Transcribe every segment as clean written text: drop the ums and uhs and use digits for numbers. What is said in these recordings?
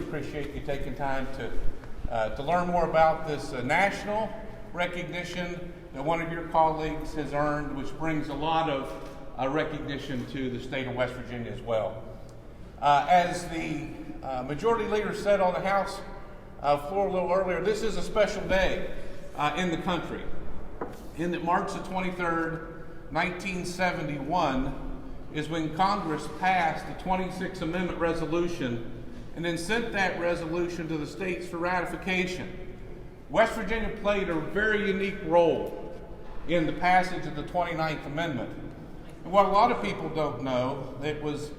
appreciate you taking time to learn more about this national recognition that one of your colleagues has earned, which brings a lot of recognition to the state of West Virginia as well. As the majority leader said on the House floor a little earlier, this is a special day in the country, in that March the 23rd, 1971 is when Congress passed the 26th Amendment resolution and then sent that resolution to the states for ratification. West Virginia played a very unique role in the passage of the 29th Amendment. And what a lot of people don't know, it was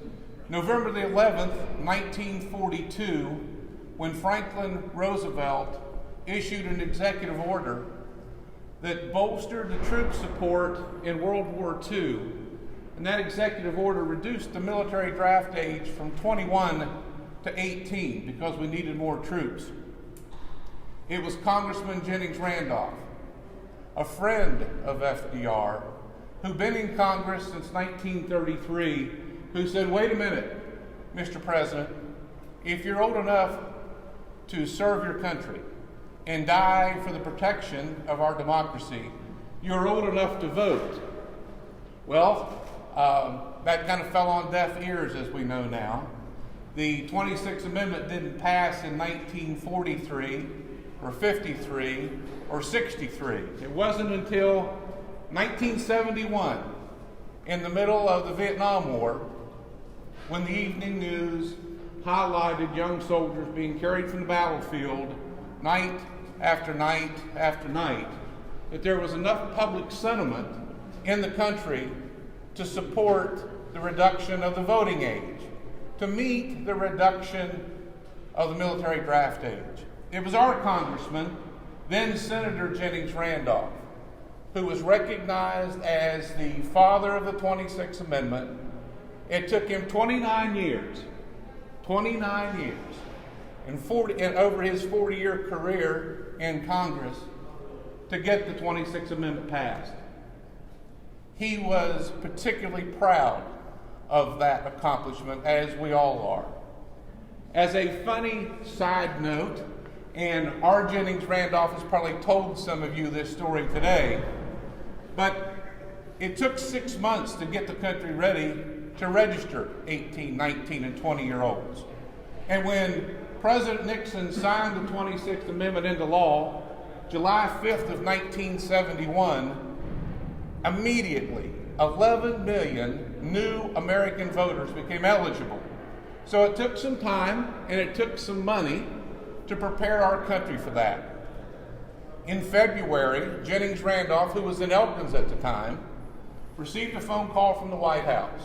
November the 11th, 1942, when Franklin Roosevelt issued an executive order that bolstered the troop support in World War II. And that executive order reduced the military draft age from 21 to 18 because we needed more troops. It was Congressman Jennings Randolph, a friend of FDR, who'd been in Congress since 1933, who said, wait a minute, Mr. President, if you're old enough to serve your country and die for the protection of our democracy, you're old enough to vote. Well, that kind of fell on deaf ears, as we know now. The 26th Amendment didn't pass in 1943 or 53 or 63. It wasn't until 1971, in the middle of the Vietnam War, when the evening news highlighted young soldiers being carried from the battlefield night after night after night, that there was enough public sentiment in the country to support the reduction of the voting age, to meet the reduction of the military draft age. It was our congressman, then Senator Jennings Randolph, who was recognized as the father of the 26th Amendment. It took him 29 years, and over his 40-year career in Congress to get the 26th Amendment passed. He was particularly proud of that accomplishment, as we all are. As a funny side note, and our Jennings Randolph has probably told some of you this story today, but it took 6 months to get the country ready to register 18, 19, and 20-year-olds. And when President Nixon signed the 26th Amendment into law, July 5th of 1971, immediately 11 million new American voters became eligible. So it took some time and it took some money to prepare our country for that. In February, Jennings Randolph, who was in Elkins at the time, received a phone call from the White House.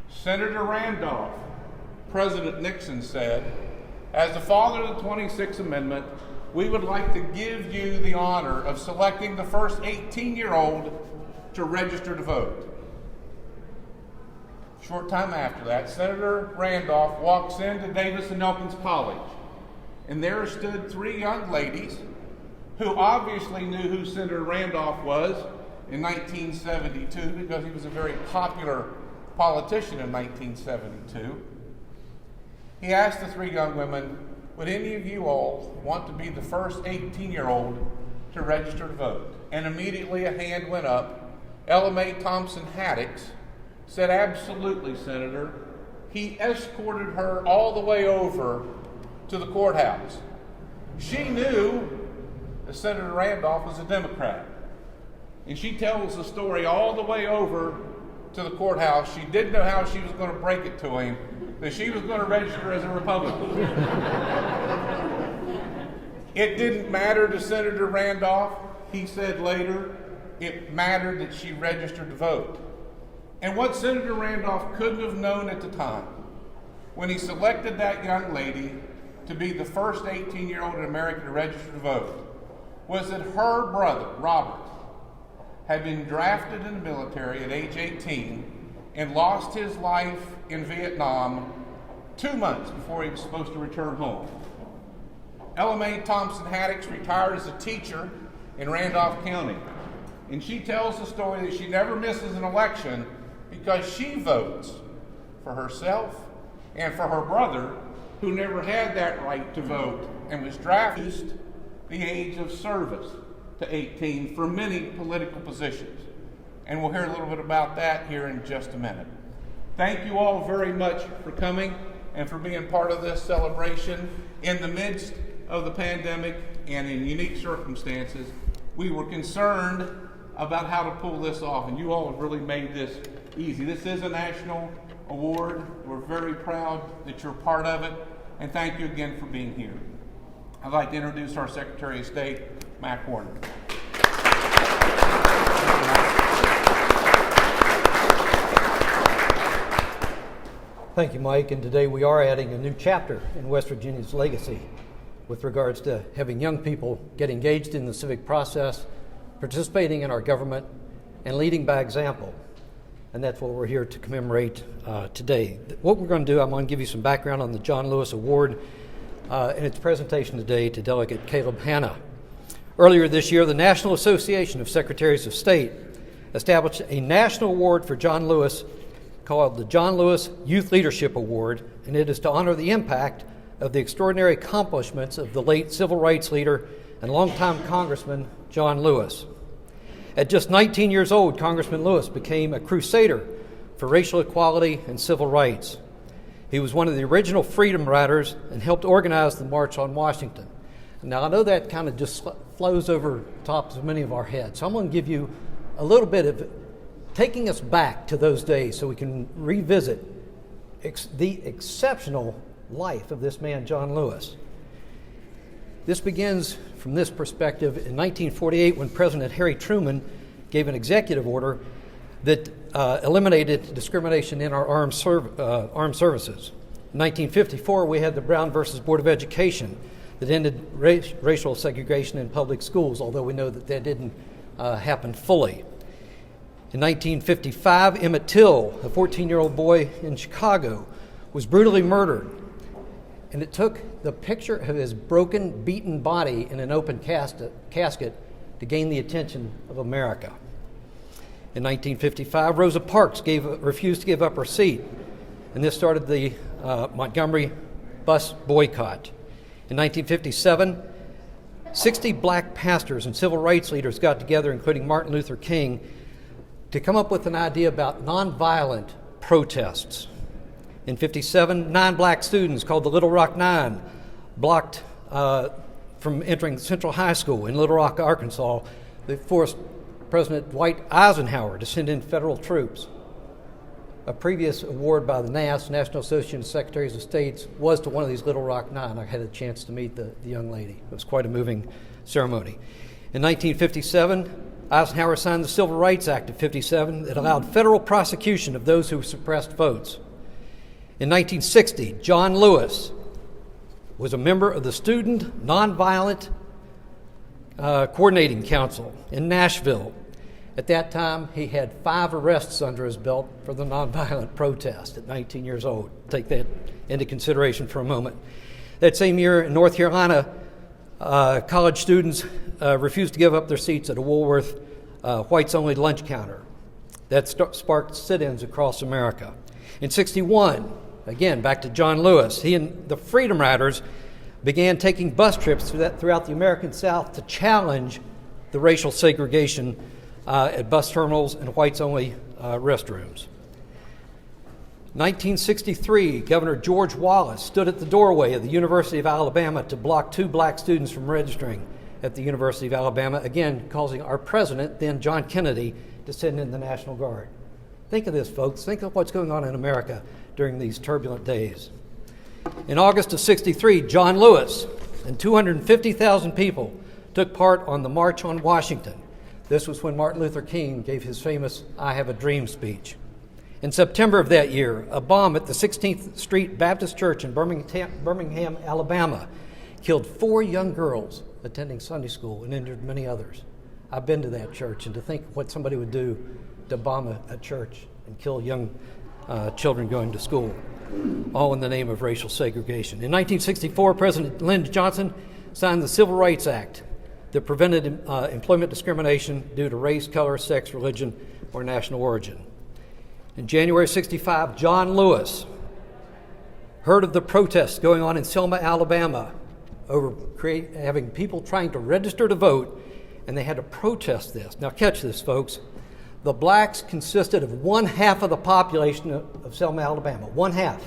Senator Randolph, President Nixon said, as the father of the 26th Amendment, we would like to give you the honor of selecting the first 18-year-old to register to vote. A short time after that, Senator Randolph walks into Davis and Elkins College, and there stood three young ladies who obviously knew who Senator Randolph was in 1972 because he was a very popular politician in 1972. He asked the three young women, would any of you all want to be the first 18-year-old to register to vote? And immediately a hand went up. Ella Mae Thompson Haddix said, absolutely, Senator. He escorted her all the way over to the courthouse. She knew that Senator Randolph was a Democrat. And she tells the story all the way over to the courthouse. She didn't know how she was going to break it to him, that she was going to register as a Republican. It didn't matter to Senator Randolph, he said later. It mattered that she registered to vote. And what Senator Randolph couldn't have known at the time, when he selected that young lady to be the first 18-year-old in America to register to vote, was that her brother, Robert, had been drafted in the military at age 18 and lost his life in Vietnam 2 months before he was supposed to return home. Ella Mae Thompson Haddix retired as a teacher in Randolph County. And she tells the story that she never misses an election because she votes for herself and for her brother who never had that right to vote and was drafted the age of service to 18 for many political positions. And we'll hear a little bit about that here in just a minute. Thank you all very much for coming and for being part of this celebration in the midst of the pandemic and in unique circumstances. We were concerned about how to pull this off, and you all have really made this easy. This is a national award. We're very proud that you're part of it, and thank you again for being here. I'd like to introduce our Secretary of State, Mac Warner. Thank you, Mike, and today we are adding a new chapter in West Virginia's legacy with regards to having young people get engaged in the civic process, participating in our government, and leading by example. And that's what we're here to commemorate today. What we're going to do, I'm going to give you some background on the John Lewis Award and its presentation today to Delegate Caleb Hanna. Earlier this year, the National Association of Secretaries of State established a national award for John Lewis called the John Lewis Youth Leadership Award, and it is to honor the impact of the extraordinary accomplishments of the late civil rights leader and longtime Congressman John Lewis. At just 19 years old, Congressman Lewis became a crusader for racial equality and civil rights. He was one of the original freedom riders and helped organize the March on Washington. Now, I know that kind of just flows over the tops of many of our heads, so I'm going to give you a little bit of taking us back to those days so we can revisit the exceptional life of this man, John Lewis. This begins from this perspective in 1948 when President Harry Truman gave an executive order that eliminated discrimination in our armed services. In 1954, we had the Brown versus Board of Education that ended racial segregation in public schools, although we know that didn't happen fully. In 1955, Emmett Till, a 14-year-old boy in Chicago, was brutally murdered. And it took the picture of his broken, beaten body in an open casket to gain the attention of America. In 1955, Rosa Parks refused to give up her seat, and this started the Montgomery bus boycott. In 1957, 60 black pastors and civil rights leaders got together, including Martin Luther King, to come up with an idea about nonviolent protests. In 1957, 9 black students called the Little Rock Nine blocked from entering Central High School in Little Rock, Arkansas. They forced President Dwight Eisenhower to send in federal troops. A previous award by the NAS, National Association of Secretaries of State, was to one of these Little Rock Nine. I had a chance to meet the young lady. It was quite a moving ceremony. In 1957, Eisenhower signed the Civil Rights Act of 1957 that allowed federal prosecution of those who suppressed votes. In 1960, John Lewis was a member of the Student Nonviolent Coordinating Council in Nashville. At that time, he had 5 arrests under his belt for the nonviolent protest at 19 years old. Take that into consideration for a moment. That same year in North Carolina, college students refused to give up their seats at a Woolworth whites-only lunch counter. That sparked sit-ins across America. In 1961, again, back to John Lewis, he and the Freedom Riders began taking bus trips throughout the American South to challenge the racial segregation at bus terminals and whites-only restrooms. 1963, Governor George Wallace stood at the doorway of the University of Alabama to block 2 black students from registering at the University of Alabama, again causing our president, then John Kennedy, to send in the National Guard. Think of this, folks. Think of what's going on in America during these turbulent days. In August of 1963, John Lewis and 250,000 people took part on the March on Washington. This was when Martin Luther King gave his famous I Have a Dream speech. In September of that year, a bomb at the 16th Street Baptist Church in Birmingham, Alabama, killed 4 young girls attending Sunday school and injured many others. I've been to that church, and to think what somebody would do to bomb a church and kill young children going to school, all in the name of racial segregation. In 1964, President Lyndon Johnson signed the Civil Rights Act that prevented employment discrimination due to race, color, sex, religion, or national origin. In January 1965, John Lewis heard of the protests going on in Selma, Alabama, over having people trying to register to vote, and they had to protest this. Now catch this, folks. The blacks consisted of 1/2 of the population of Selma, Alabama. 1/2.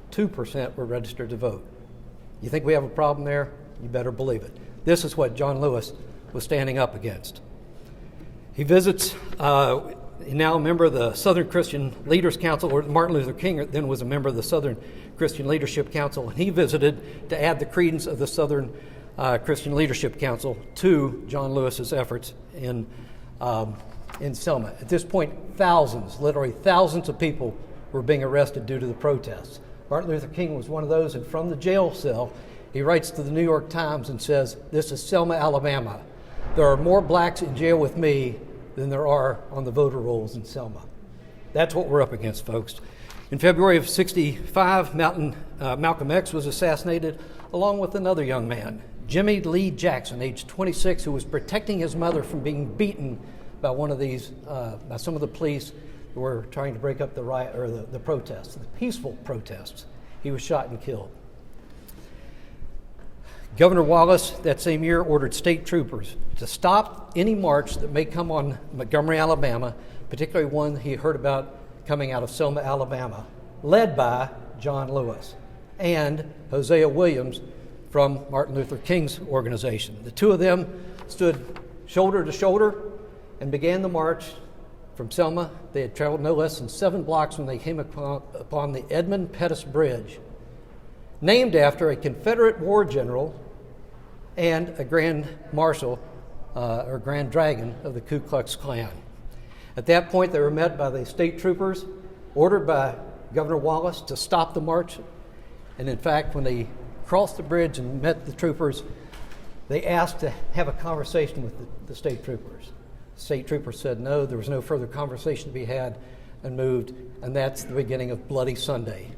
2% were registered to vote. You think we have a problem there? You better believe it. This is what John Lewis was standing up against. He visits, now a member of the Southern Christian Leaders Council, or Martin Luther King then was a member of the Southern Christian Leadership Council, and he visited to add the credence of the Southern Christian Leadership Council to John Lewis's efforts in Selma. At this point, literally thousands of people were being arrested due to the protests. Martin Luther King was one of those, and from the jail cell, he writes to the New York Times and says, "This is Selma, Alabama. There are more blacks in jail with me than there are on the voter rolls in Selma." That's what we're up against, folks. In February of '65, Malcolm X was assassinated along with another young man, Jimmy Lee Jackson, age 26, who was protecting his mother from being beaten by by some of the police who were trying to break up the riot or the protests, the peaceful protests. He was shot and killed. Governor Wallace that same year ordered state troopers to stop any march that may come on Montgomery, Alabama, particularly one he heard about coming out of Selma, Alabama, led by John Lewis and Hosea Williams from Martin Luther King's organization. The two of them stood shoulder to shoulder and began the march from Selma. They had traveled no less than 7 blocks when they came upon the Edmund Pettus Bridge, named after a Confederate war general and a Grand Marshal or Grand Dragon of the Ku Klux Klan. At that point, they were met by the state troopers, ordered by Governor Wallace to stop the march. And in fact, when they crossed the bridge and met the troopers, they asked to have a conversation with the state troopers. The state troopers said no, there was no further conversation to be had, and moved, and that's the beginning of Bloody Sunday.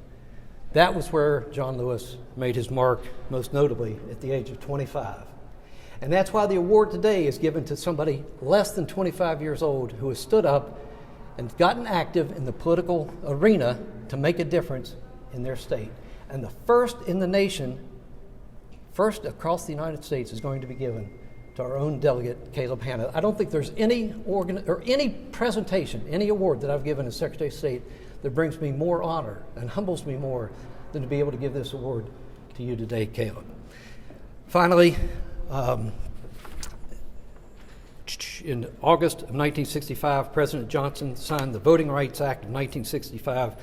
That was where John Lewis made his mark, most notably at the age of 25. And that's why the award today is given to somebody less than 25 years old who has stood up and gotten active in the political arena to make a difference in their state. And the first in the nation, first across the United States, is going to be given to our own delegate, Caleb Hanna. I don't think there's any presentation, any award that I've given as Secretary of State that brings me more honor and humbles me more than to be able to give this award to you today, Caleb. Finally, in August of 1965, President Johnson signed the Voting Rights Act of 1965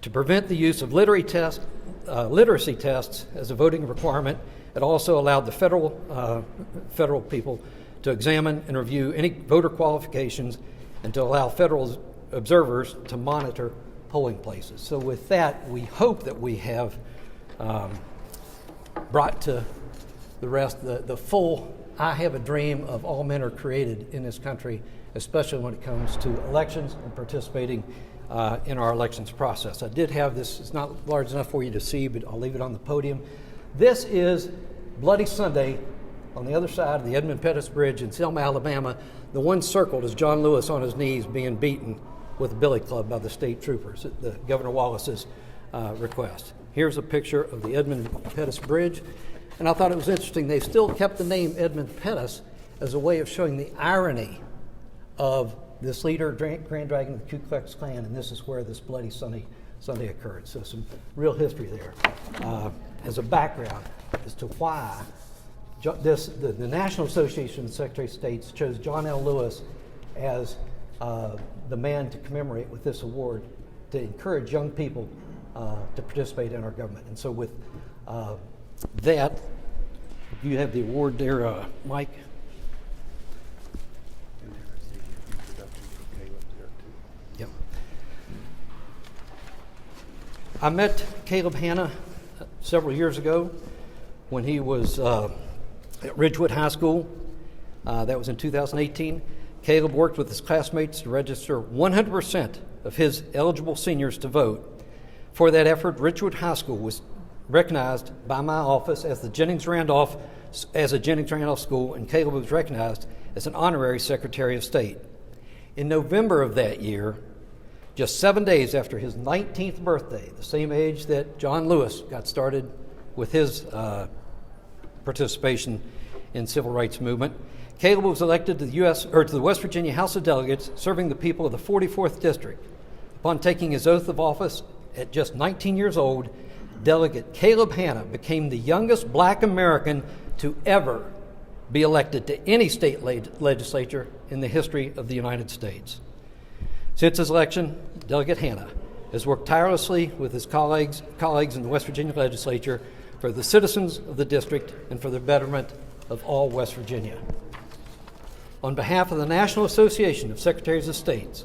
to prevent the use of literacy tests as a voting requirement. It also allowed the federal people to examine and review any voter qualifications and to allow federal observers to monitor polling places. So with that, we hope that we have brought to the rest the full I have a dream of all men are created in this country, especially when it comes to elections and participating in our elections process. I did have this, it's not large enough for you to see, but I'll leave it on the podium. This is Bloody Sunday on the other side of the Edmund Pettus Bridge in Selma, Alabama. The one circled is John Lewis on his knees being beaten with a billy club by the state troopers at the Governor Wallace's request. Here's a picture of the Edmund Pettus Bridge, and I thought it was interesting. They still kept the name Edmund Pettus as a way of showing the irony of this leader, Grand Dragon of the Ku Klux Klan, and this is where this Bloody Sunday occurred. So some real history there. As a background as to why the National Association of Secretary of States chose John L. Lewis as the man to commemorate with this award to encourage young people to participate in our government. And so with that, you have the award there, Mike. Yep. I met Caleb Hanna several years ago when he was at Ridgewood High School. That was in 2018. Caleb worked with his classmates to register 100% of his eligible seniors to vote. For that effort, Ridgewood High School was recognized by my office as a Jennings Randolph school, and Caleb was recognized as an honorary Secretary of State. In November of that year, just 7 days after his 19th birthday, the same age that John Lewis got started with his participation in civil rights movement. Caleb was elected to the West Virginia House of Delegates, serving the people of the 44th District. Upon taking his oath of office at just 19 years old, Delegate Caleb Hanna became the youngest black American to ever be elected to any state legislature in the history of the United States. Since his election, Delegate Hanna has worked tirelessly with his colleagues in the West Virginia legislature for the citizens of the district and for the betterment of all West Virginia. On behalf of the National Association of Secretaries of States,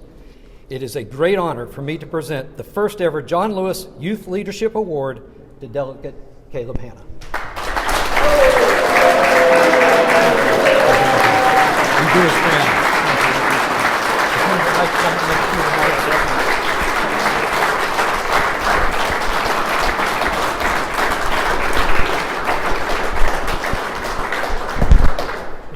it is a great honor for me to present the first ever John Lewis Youth Leadership Award to Delegate Caleb Hanna.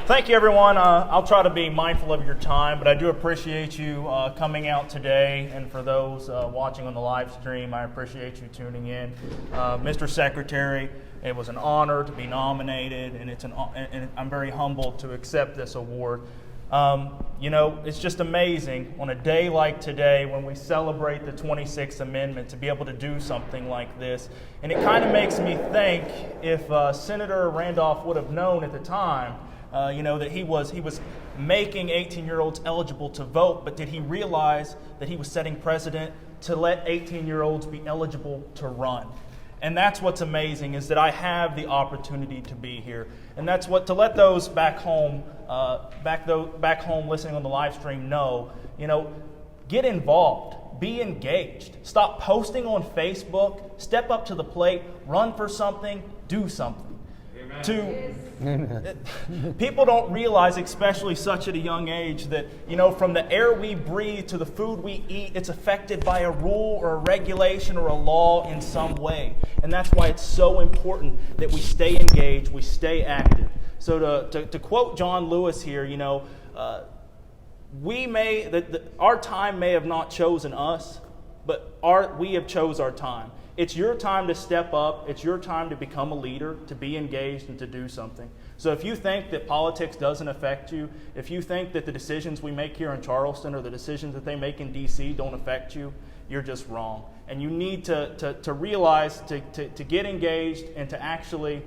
Thank you, everyone. I'll try to be mindful of your time, but I do appreciate you coming out today. And for those watching on the live stream, I appreciate you tuning in. Mr. Secretary, it was an honor to be nominated, and and I'm very humbled to accept this award. It's just amazing on a day like today when we celebrate the 26th Amendment to be able to do something like this. And it kind of makes me think if Senator Randolph would have known at the time that he was making 18-year-olds eligible to vote, but did he realize that he was setting precedent to let 18-year-olds be eligible to run? And that's what's amazing, is that I have the opportunity to be here. And that's what, to let those back home listening on the live stream know, get involved, be engaged. Stop posting on Facebook, step up to the plate, run for something, do something. People don't realize, especially such at a young age, that from the air we breathe to the food we eat, it's affected by a rule or a regulation or a law in some way. And that's why it's so important that we stay engaged, we stay active. So to quote John Lewis here, our time may have not chosen us, but we have chose our time. It's your time to step up. It's your time to become a leader, to be engaged, and to do something. So if you think that politics doesn't affect you, if you think that the decisions we make here in Charleston or the decisions that they make in D.C. don't affect you, you're just wrong. And you need to realize, to get engaged and to actually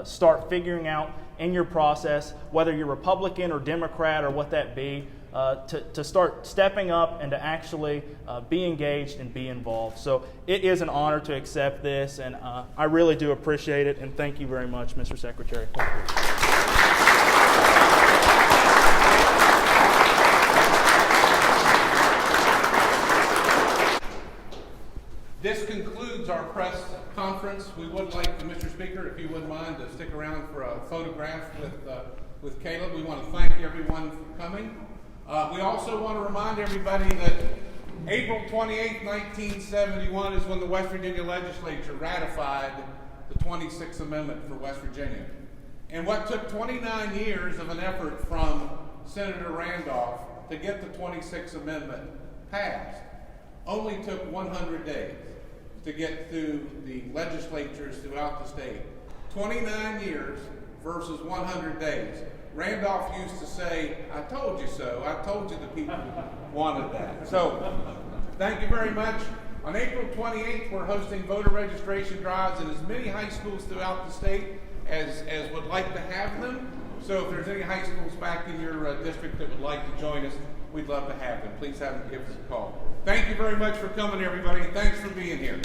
start figuring out in your process, whether you're Republican or Democrat or what that be, to start stepping up and to actually be engaged and be involved. So it is an honor to accept this, and I really do appreciate it, and thank you very much, Mr. Secretary. This concludes our press conference. We would like, Mr. Speaker, if you wouldn't mind, to stick around for a photograph with Caleb. We want to thank everyone for coming. We also want to remind everybody that April 28, 1971 is when the West Virginia legislature ratified the 26th Amendment for West Virginia. And what took 29 years of an effort from Senator Randolph to get the 26th Amendment passed only took 100 days to get through the legislatures throughout the state. 29 years versus 100 days. Randolph used to say, "I told you so. I told you the people wanted that." So, thank you very much. On April 28th, we're hosting voter registration drives in as many high schools throughout the state as would like to have them. So if there's any high schools back in your district that would like to join us, we'd love to have them. Please have them give us a call. Thank you very much for coming, everybody. Thanks for being here.